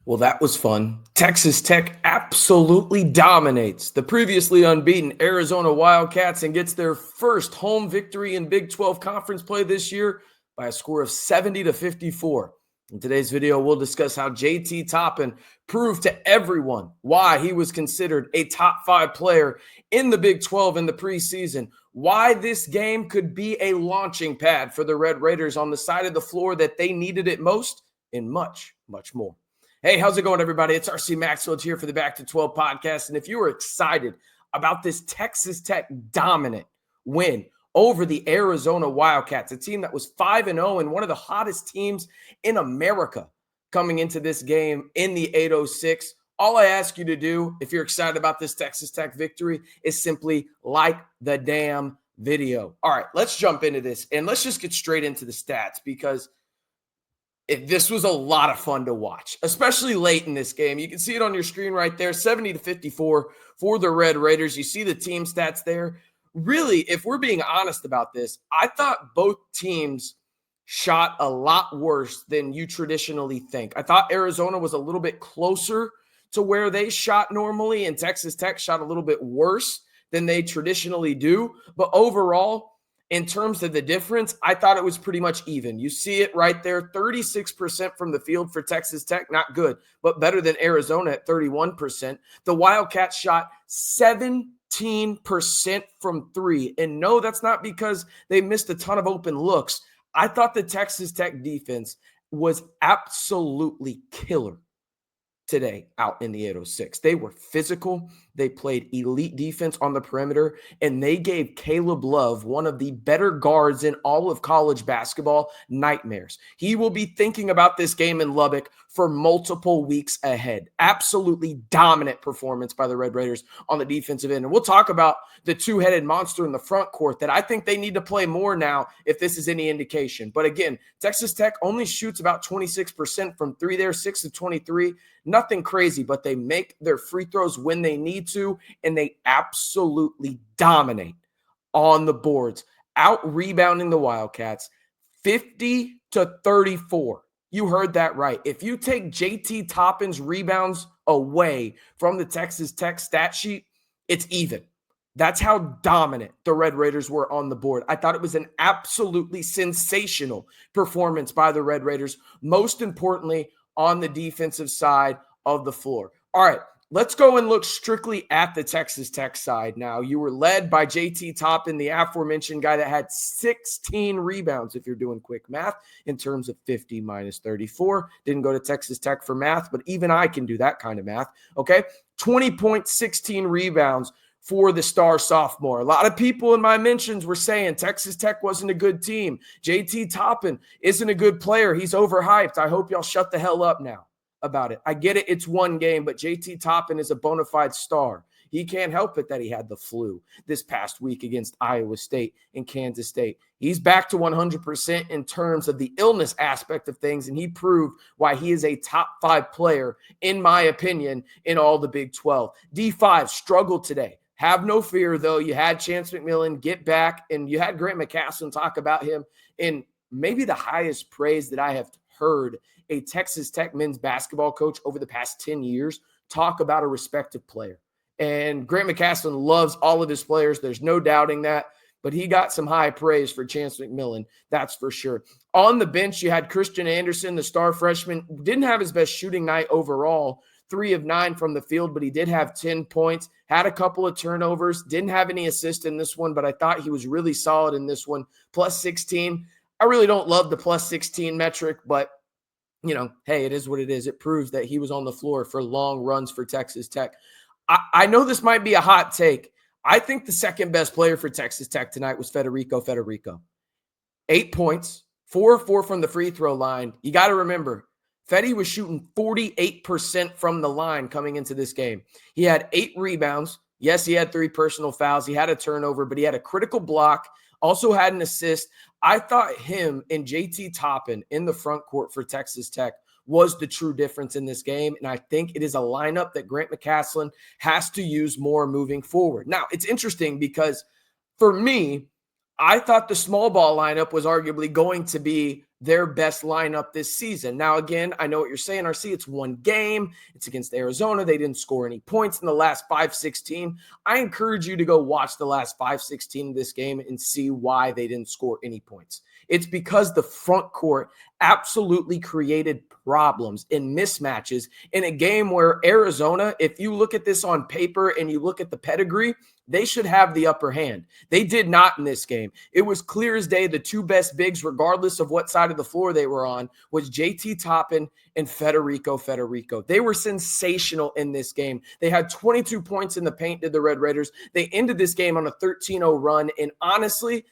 Well, that was fun. Texas Tech absolutely dominates the previously unbeaten Arizona Wildcats and gets their first home victory in Big 12 conference play this year by a score of 70-54. In today's video, we'll discuss how JT Toppin proved to everyone why he was considered a top 5 player in the Big 12 in the preseason, why this game could be a launching pad for the Red Raiders on the side of the floor that they needed it most, and much, much more. Hey, how's it going, everybody? It's RC Maxfield here for the Back to 12 podcast. And if you were excited about this Texas Tech dominant win over the Arizona Wildcats, a team that was 5-0 and one of the hottest teams in America coming into this game in the 806, all I ask you to do, if you're excited about this Texas Tech victory, is simply like the damn video. All right, let's jump into this and let's just get straight into the stats because this was a lot of fun to watch, especially late in this game. You can see it on your screen right there, 70-54 for the Red Raiders. You see the team stats there. Really, if we're being honest about this, I thought both teams shot a lot worse than you traditionally think. I thought Arizona was a little bit closer to where they shot normally, and Texas Tech shot a little bit worse than they traditionally do. But overall, in terms of the difference, I thought it was pretty much even. You see it right there, 36% from the field for Texas Tech, not good, but better than Arizona at 31%. The Wildcats shot 17% from three. And no, that's not because they missed a ton of open looks. I thought the Texas Tech defense was absolutely killer today out in the 806. They were physical. They played elite defense on the perimeter, and they gave Caleb Love, one of the better guards in all of college basketball, nightmares. He will be thinking about this game in Lubbock for multiple weeks ahead. Absolutely dominant performance by the Red Raiders on the defensive end. And we'll talk about the two-headed monster in the front court that I think they need to play more now if this is any indication. But again, Texas Tech only shoots about 26% from three there, 6 of 23. Nothing crazy, but they make their free throws when they need to, and they absolutely dominate on the boards, out-rebounding the Wildcats 50-34. You heard that right. If you take JT Toppin's rebounds away from the Texas Tech stat sheet, it's even. That's how dominant the Red Raiders were on the board. I thought it was an absolutely sensational performance by the Red Raiders, most importantly, on the defensive side of the floor. All right, let's go and look strictly at the Texas Tech side now. You were led by JT Toppin, the aforementioned guy that had 16 rebounds, if you're doing quick math, in terms of 50 minus 34. Didn't go to Texas Tech for math, but even I can do that kind of math, okay? 20 points, 16 rebounds for the star sophomore. A lot of people in my mentions were saying Texas Tech wasn't a good team. JT Toppin isn't a good player. He's overhyped. I hope y'all shut the hell up now about it. I get it. It's one game, but JT Toppin is a bona fide star. He can't help it that he had the flu this past week against Iowa State and Kansas State. He's back to 100% in terms of the illness aspect of things, and he proved why he is a top 5 player, in my opinion, in all the Big 12. D5 struggled today. Have no fear, though. You had Chance McMillan get back, and you had Grant McCasland talk about him in maybe the highest praise that I have heard a Texas Tech men's basketball coach over the past 10 years talk about a respective player. And Grant McCasland loves all of his players. There's no doubting that. But he got some high praise for Chance McMillan, that's for sure. On the bench, you had Christian Anderson, the star freshman. Didn't have his best shooting night overall. 3 of 9 from the field, but he did have 10 points, had a couple of turnovers, didn't have any assists in this one, but I thought he was really solid in this one. Plus 16. I really don't love the plus 16 metric, but, you know, hey, it is what it is. It proves that he was on the floor for long runs for Texas Tech. I know this might be a hot take. I think the second best player for Texas Tech tonight was Federico. 8 points, 4 of 4 from the free throw line. You got to remember, Fetty was shooting 48% from the line coming into this game. He had 8 rebounds. Yes, he had 3 personal fouls. He had a turnover, but he had a critical block, also had an assist. I thought him and JT Toppin in the front court for Texas Tech was the true difference in this game, and I think it is a lineup that Grant McCasland has to use more moving forward. Now, it's interesting because for me, I thought the small ball lineup was arguably going to be their best lineup this season. Now, again, I know what you're saying, RC. It's one game. It's against Arizona. They didn't score any points in the last 5-16. I encourage you to go watch the last 5-16 of this game and see why they didn't score any points. It's because the front court absolutely created problems and mismatches in a game where Arizona, if you look at this on paper and you look at the pedigree, they should have the upper hand. They did not in this game. It was clear as day the two best bigs, regardless of what side of the floor they were on, was JT Toppin and Federico. They were sensational in this game. They had 22 points in the paint, did the Red Raiders. They ended this game on a 13-0 run, and honestly,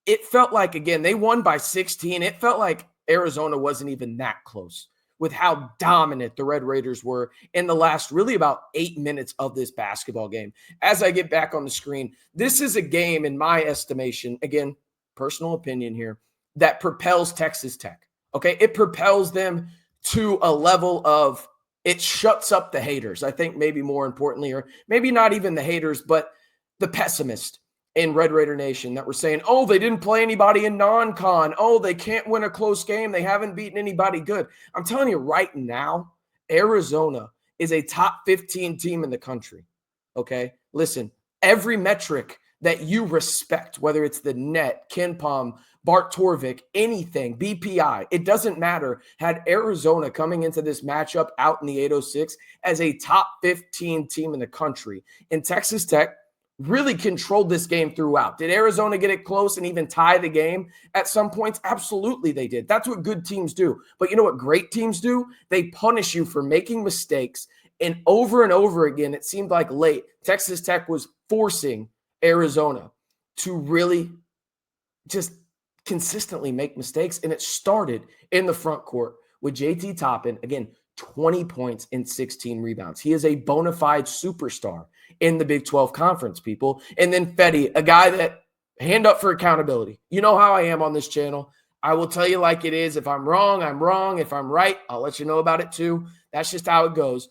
it felt like, again, they won by 16. It felt like Arizona wasn't even that close with how dominant the Red Raiders were in the last really about 8 minutes of this basketball game. As I get back on the screen, this is a game, in my estimation, again, personal opinion here, that propels Texas Tech. Okay, it propels them to a level of, it shuts up the haters. I think maybe more importantly, or maybe not even the haters, but the pessimist in Red Raider Nation that were saying, oh, they didn't play anybody in non-con. Oh, they can't win a close game. They haven't beaten anybody good. I'm telling you right now, Arizona is a top 15 team in the country. Okay? Listen, every metric that you respect, whether it's the net, KenPom, Bart Torvik, anything, BPI, it doesn't matter, had Arizona coming into this matchup out in the 806 as a top 15 team in the country. And Texas Tech really controlled this game throughout. Did Arizona get it close and even tie the game at some points? Absolutely they did. That's what good teams do. But you know what great teams do? They punish you for making mistakes. And over again, it seemed like late, Texas Tech was forcing Arizona to really just consistently make mistakes. And it started in the front court with JT Toppin, again, 20 points and 16 rebounds. He is a bona fide superstar in the Big 12 Conference, people. And then Fetty, a guy that, hand up for accountability. You know how I am on this channel. I will tell you like it is. If I'm wrong, I'm wrong. If I'm right, I'll let you know about it too. That's just how it goes.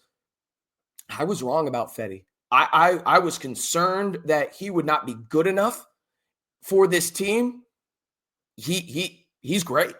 I was wrong about Fetty. I was concerned that he would not be good enough for this team. He's great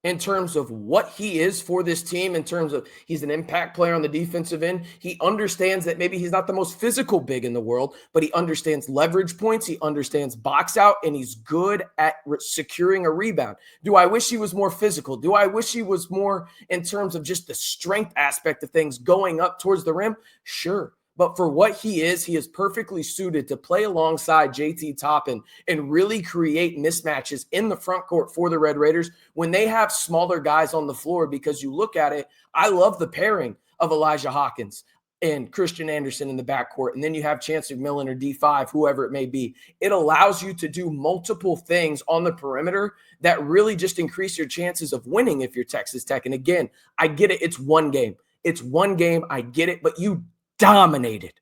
in terms of what he is for this team, in terms of he's an impact player on the defensive end. He understands that maybe he's not the most physical big in the world, but he understands leverage points. He understands box out, and he's good at securing a rebound. Do I wish he was more physical? Do I wish he was more in terms of just the strength aspect of things going up towards the rim? Sure. But for what he is perfectly suited to play alongside JT Toppin and really create mismatches in the front court for the Red Raiders when they have smaller guys on the floor. Because you look at it, I love the pairing of Elijah Hawkins and Christian Anderson in the backcourt, and then you have Chance McMillan or D5, whoever it may be. It allows you to do multiple things on the perimeter that really just increase your chances of winning if you're Texas Tech. And again, I get it. It's one game. I get it, but you dominated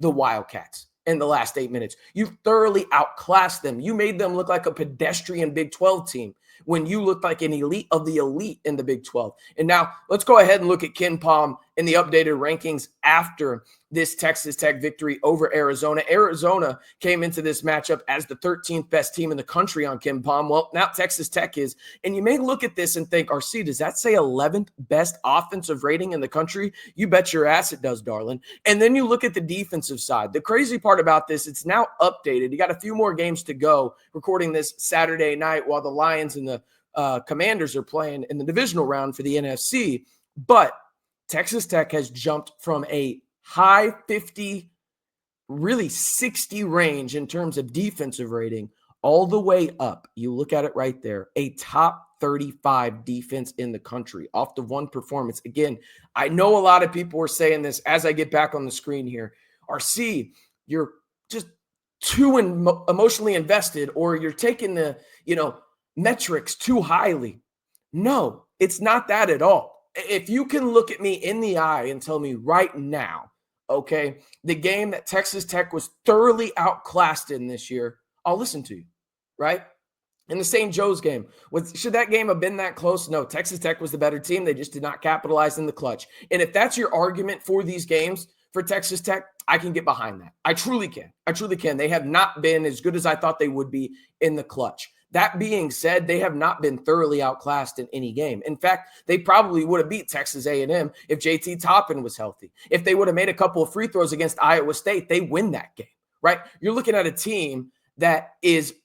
the Wildcats in the last 8 minutes. You thoroughly outclassed them. You made them look like a pedestrian Big 12 team when you looked like an elite of the elite in the Big 12. And now let's go ahead and look at KenPom in the updated rankings after this Texas Tech victory over Arizona. Arizona came into this matchup as the 13th best team in the country on KenPom. Well, now Texas Tech is. And you may look at this and think, RC, does that say 11th best offensive rating in the country? You bet your ass it does, darling. And then you look at the defensive side. The crazy part about this, it's now updated. You got a few more games to go, recording this Saturday night while the Lions and the Commanders are playing in the divisional round for the NFC. But Texas Tech has jumped from a high 50, really 60 range in terms of defensive rating all the way up. You look at it right there, a top 35 defense in the country off the one performance. Again, I know a lot of people are saying this as I get back on the screen here. RC, you're just too emotionally invested, or you're taking the, metrics too highly. No, it's not that at all. If you can look at me in the eye and tell me right now, okay, the game that Texas Tech was thoroughly outclassed in this year, I'll listen to you, right? In the St. Joe's game, should that game have been that close? No, Texas Tech was the better team. They just did not capitalize in the clutch. And if that's your argument for these games for Texas Tech, I can get behind that. I truly can. They have not been as good as I thought they would be in the clutch. That being said, they have not been thoroughly outclassed in any game. In fact, they probably would have beat Texas A&M if JT Toppin was healthy. If they would have made a couple of free throws against Iowa State, they win that game, right? You're looking at a team that is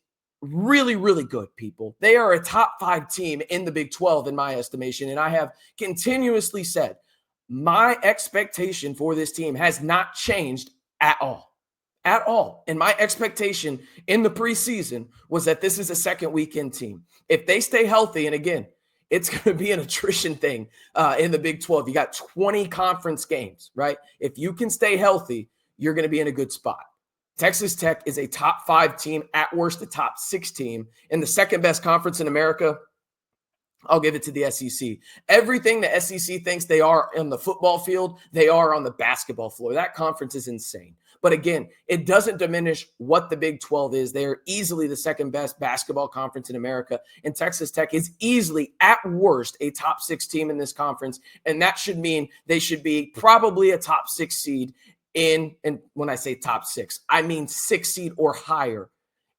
really, really good, people. They are a top 5 team in the Big 12, in my estimation. And I have continuously said my expectation for this team has not changed at all. At all. And my expectation in the preseason was that this is a second weekend team. If they stay healthy, and again, it's going to be an attrition thing in the Big 12. You got 20 conference games, right? If you can stay healthy, you're going to be in a good spot. Texas Tech is a top 5 team, at worst a top 6 team, in the second best conference in America. I'll give it to the SEC. Everything the SEC thinks they are on the football field, they are on the basketball floor. That conference is insane. But again, it doesn't diminish what the Big 12 is. They are easily the second best basketball conference in America. And Texas Tech is easily, at worst, a top 6 team in this conference. And that should mean they should be probably a top 6 seed and when I say top 6, I mean 6 seed or higher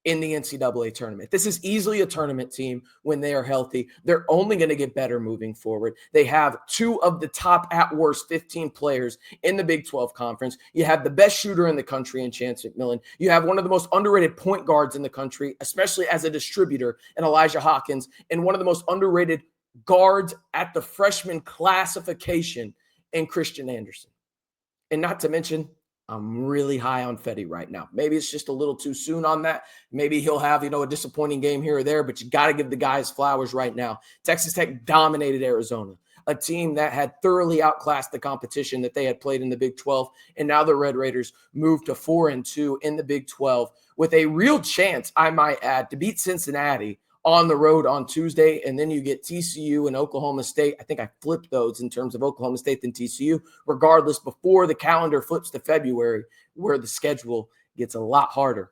in the NCAA tournament. This is easily a tournament team when they are healthy. They're only going to get better moving forward. They have 2 of the top, at worst, 15 players in the Big 12 conference. You have the best shooter in the country in Chance McMillan. You have one of the most underrated point guards in the country, especially as a distributor, in Elijah Hawkins, and one of the most underrated guards at the freshman classification in Christian Anderson. And not to mention, I'm really high on Fetty right now. Maybe it's just a little too soon on that. Maybe he'll have, a disappointing game here or there, but you got to give the guys flowers right now. Texas Tech dominated Arizona, a team that had thoroughly outclassed the competition that they had played in the Big 12. And now the Red Raiders moved to 4-2 in the Big 12 with a real chance, I might add, to beat Cincinnati on the road on Tuesday, and then you get TCU and Oklahoma State. I think I flipped those in terms of Oklahoma State than TCU, regardless, before the calendar flips to February, where the schedule gets a lot harder.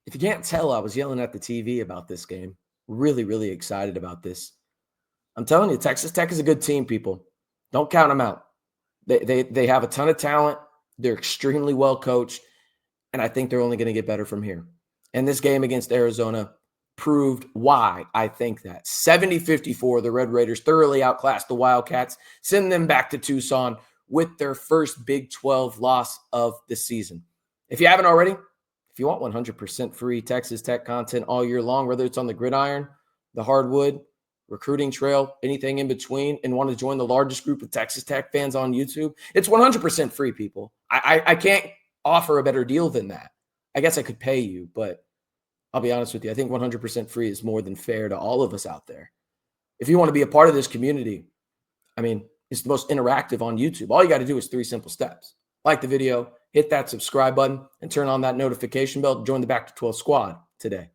If you can't tell, I was yelling at the TV about this game. Really, really excited about this. I'm telling you, Texas Tech is a good team, people. Don't count them out. They have a ton of talent. They're extremely well coached, and I think they're only going to get better from here. And this game against Arizona proved why I think that. 70-54, the Red Raiders thoroughly outclassed the Wildcats, send them back to Tucson with their first Big 12 loss of the season. If you haven't already, if you want 100% free Texas Tech content all year long, whether it's on the gridiron, the hardwood, recruiting trail, anything in between, and want to join the largest group of Texas Tech fans on YouTube, it's 100% free, people. I can't offer a better deal than that. I guess I could pay you, but I'll be honest with you. I think 100% free is more than fair to all of us out there. If you want to be a part of this community, it's the most interactive on YouTube. All you got to do is 3 simple steps. Like the video, hit that subscribe button, and turn on that notification bell to join the Back to 12 squad today.